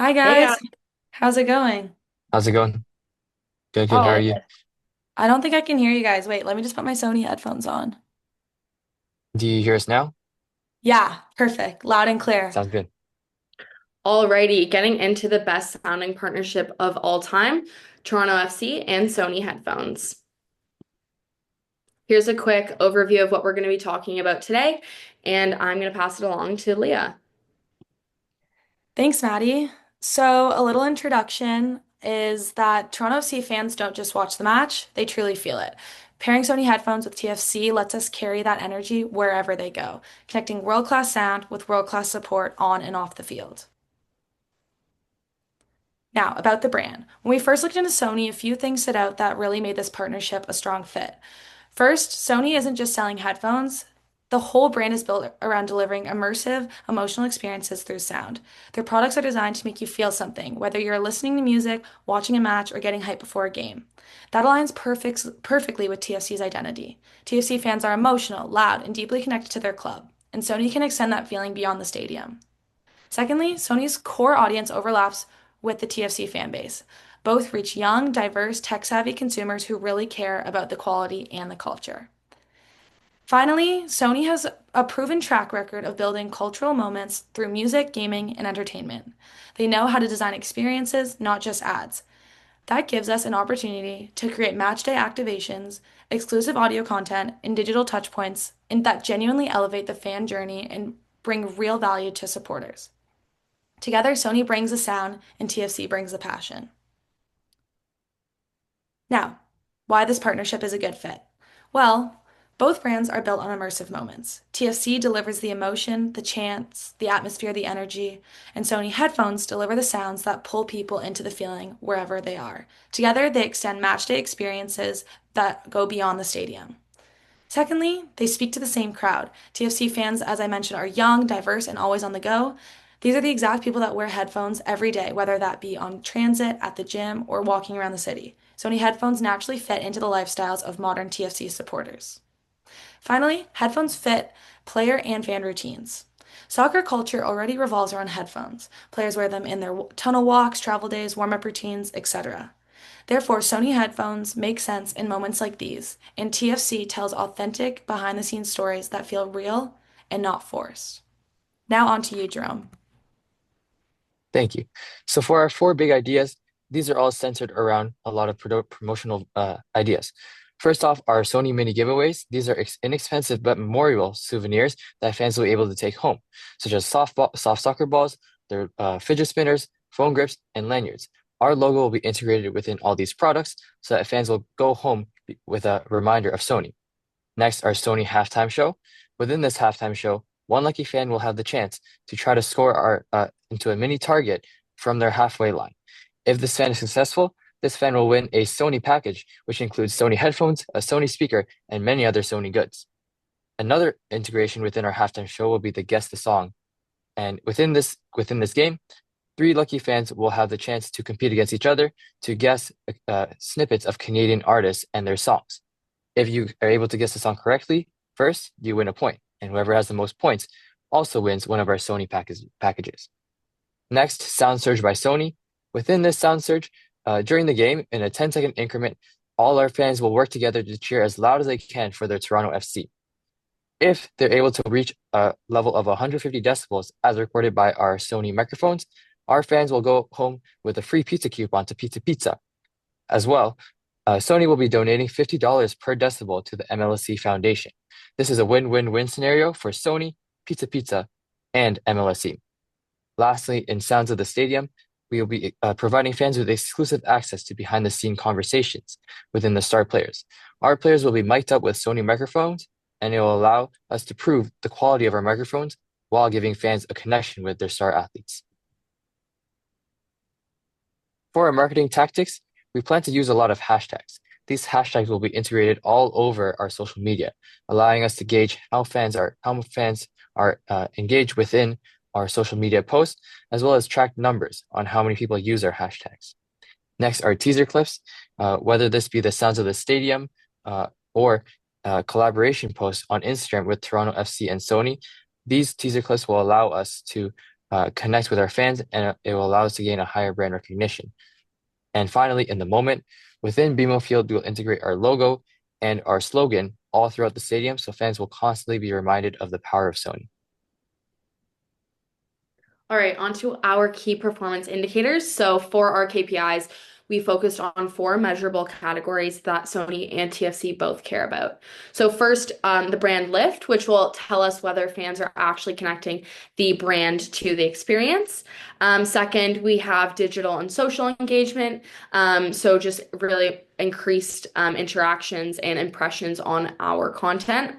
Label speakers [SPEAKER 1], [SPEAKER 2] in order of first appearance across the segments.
[SPEAKER 1] Hi
[SPEAKER 2] Hey,
[SPEAKER 1] guys, how's it going?
[SPEAKER 2] how's it going? Good, good. How are
[SPEAKER 1] Oh,
[SPEAKER 2] you?
[SPEAKER 1] I don't think I can hear you guys. Wait, let me just put my Sony headphones on.
[SPEAKER 2] Do you hear us now?
[SPEAKER 1] Yeah, perfect. Loud and clear.
[SPEAKER 2] Sounds good.
[SPEAKER 3] Alrighty, getting into the best sounding partnership of all time, Toronto FC and Sony headphones. Here's a quick overview of what we're going to be talking about today, and I'm going to pass it along to Leah.
[SPEAKER 1] Thanks, Maddie. So, a little introduction is that Toronto FC fans don't just watch the match, they truly feel it. Pairing Sony headphones with TFC lets us carry that energy wherever they go, connecting world-class sound with world-class support on and off the field. Now, about the brand. When we first looked into Sony, a few things stood out that really made this partnership a strong fit. First, Sony isn't just selling headphones. The whole brand is built around delivering immersive, emotional experiences through sound. Their products are designed to make you feel something, whether you're listening to music, watching a match, or getting hyped before a game. That aligns perfectly with TFC's identity. TFC fans are emotional, loud, and deeply connected to their club, and Sony can extend that feeling beyond the stadium. Secondly, Sony's core audience overlaps with the TFC fan base. Both reach young, diverse, tech savvy consumers who really care about the quality and the culture. Finally, Sony has a proven track record of building cultural moments through music, gaming, and entertainment. They know how to design experiences, not just ads. That gives us an opportunity to create match day activations, exclusive audio content, and digital touchpoints and that genuinely elevate the fan journey and bring real value to supporters. Together, Sony brings the sound and TFC brings the passion. Now, why this partnership is a good fit? Well, both brands are built on immersive moments. TFC delivers the emotion, the chants, the atmosphere, the energy, and Sony headphones deliver the sounds that pull people into the feeling wherever they are. Together, they extend matchday experiences that go beyond the stadium. Secondly, they speak to the same crowd. TFC fans, as I mentioned, are young, diverse, and always on the go. These are the exact people that wear headphones every day, whether that be on transit, at the gym, or walking around the city. Sony headphones naturally fit into the lifestyles of modern TFC supporters. Finally, headphones fit player and fan routines. Soccer culture already revolves around headphones. Players wear them in their tunnel walks, travel days, warm up routines, etc. Therefore, Sony headphones make sense in moments like these, and TFC tells authentic, behind the scenes stories that feel real and not forced. Now, on to you, Jerome.
[SPEAKER 2] Thank you. So for our four big ideas, these are all centered around a lot of promotional ideas. First off, our Sony mini giveaways. These are inexpensive but memorable souvenirs that fans will be able to take home, such as soft soccer balls, their fidget spinners, phone grips, and lanyards. Our logo will be integrated within all these products so that fans will go home with a reminder of Sony. Next, our Sony halftime show. Within this halftime show, one lucky fan will have the chance to try to score into a mini target from their halfway line. If this fan is successful, this fan will win a Sony package, which includes Sony headphones, a Sony speaker, and many other Sony goods. Another integration within our halftime show will be the Guess the Song. And within this game, three lucky fans will have the chance to compete against each other to guess snippets of Canadian artists and their songs. If you are able to guess the song correctly, first, you win a point, and whoever has the most points also wins one of our Sony packages. Next, Sound Surge by Sony. Within this Sound Surge, during the game, in a 10-second increment, all our fans will work together to cheer as loud as they can for their Toronto FC. If they're able to reach a level of 150 decibels as recorded by our Sony microphones, our fans will go home with a free pizza coupon to Pizza Pizza. As well, Sony will be donating $50 per decibel to the MLSE Foundation. This is a win-win-win scenario for Sony, Pizza Pizza, and MLSE. Lastly, in Sounds of the Stadium, we will be providing fans with exclusive access to behind-the-scene conversations within the star players. Our players will be mic'd up with Sony microphones, and it will allow us to prove the quality of our microphones while giving fans a connection with their star athletes. For our marketing tactics, we plan to use a lot of hashtags. These hashtags will be integrated all over our social media, allowing us to gauge how fans are engaged within our social media posts, as well as track numbers on how many people use our hashtags. Next, our teaser clips, whether this be the Sounds of the Stadium or collaboration posts on Instagram with Toronto FC and Sony. These teaser clips will allow us to connect with our fans, and it will allow us to gain a higher brand recognition. And finally, in the moment, within BMO Field, we'll integrate our logo and our slogan all throughout the stadium, so fans will constantly be reminded of the power of Sony.
[SPEAKER 3] All right, on to our key performance indicators. So for our KPIs, we focused on four measurable categories that Sony and TFC both care about. So first, the brand lift, which will tell us whether fans are actually connecting the brand to the experience. Second, we have digital and social engagement. So just really increased interactions and impressions on our content.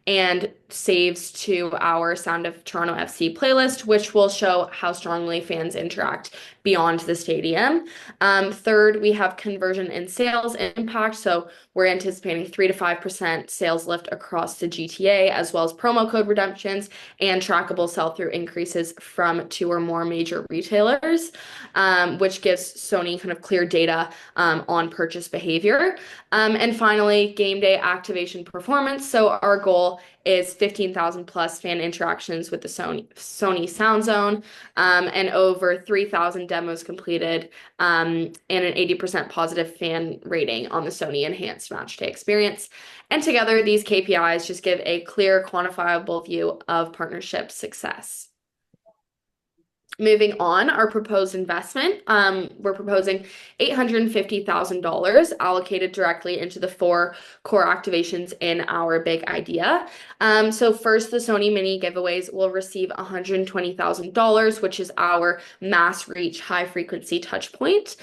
[SPEAKER 3] And saves to our Sound of Toronto FC playlist, which will show how strongly fans interact beyond the stadium. Third, we have conversion and sales impact. So we're anticipating 3 to 5% sales lift across the GTA, as well as promo code redemptions and trackable sell-through increases from 2 or more major retailers, which gives Sony kind of clear data on purchase behavior. And finally, game day activation performance. So our goal is 15,000 plus fan interactions with the Sony Sound Zone, and over 3,000 demos completed, and an 80% positive fan rating on the Sony Enhanced Matchday experience. And together, these KPIs just give a clear, quantifiable view of partnership success. Moving on, our proposed investment, we're proposing $850,000 allocated directly into the 4 core activations in our big idea. So first, the Sony mini giveaways will receive $120,000, which is our mass reach high frequency touch point.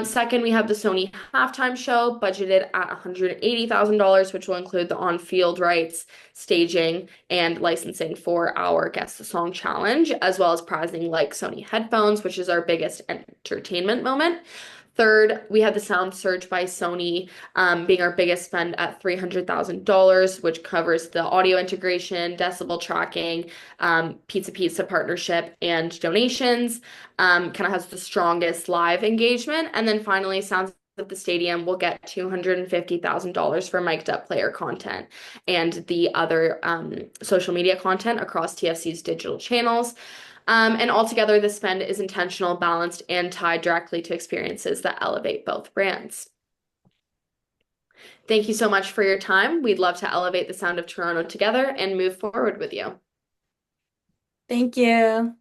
[SPEAKER 3] Second, we have the Sony halftime show budgeted at $180,000, which will include the on-field rights, staging, and licensing for our Guess the Song challenge, as well as prizing like Sony headphones, which is our biggest entertainment moment. Third, we have the Sound Surge by Sony, being our biggest spend at $300,000, which covers the audio integration, decibel tracking, Pizza Pizza partnership, and donations. Kind of has the strongest live engagement. And then finally, Sounds at the stadium will get $250,000 for mic'd up player content and the other social media content across TFC's digital channels. And altogether, the spend is intentional, balanced, and tied directly to experiences that elevate both brands. Thank you so much for your time. We'd love to elevate the sound of Toronto together and move forward with you.
[SPEAKER 1] Thank you.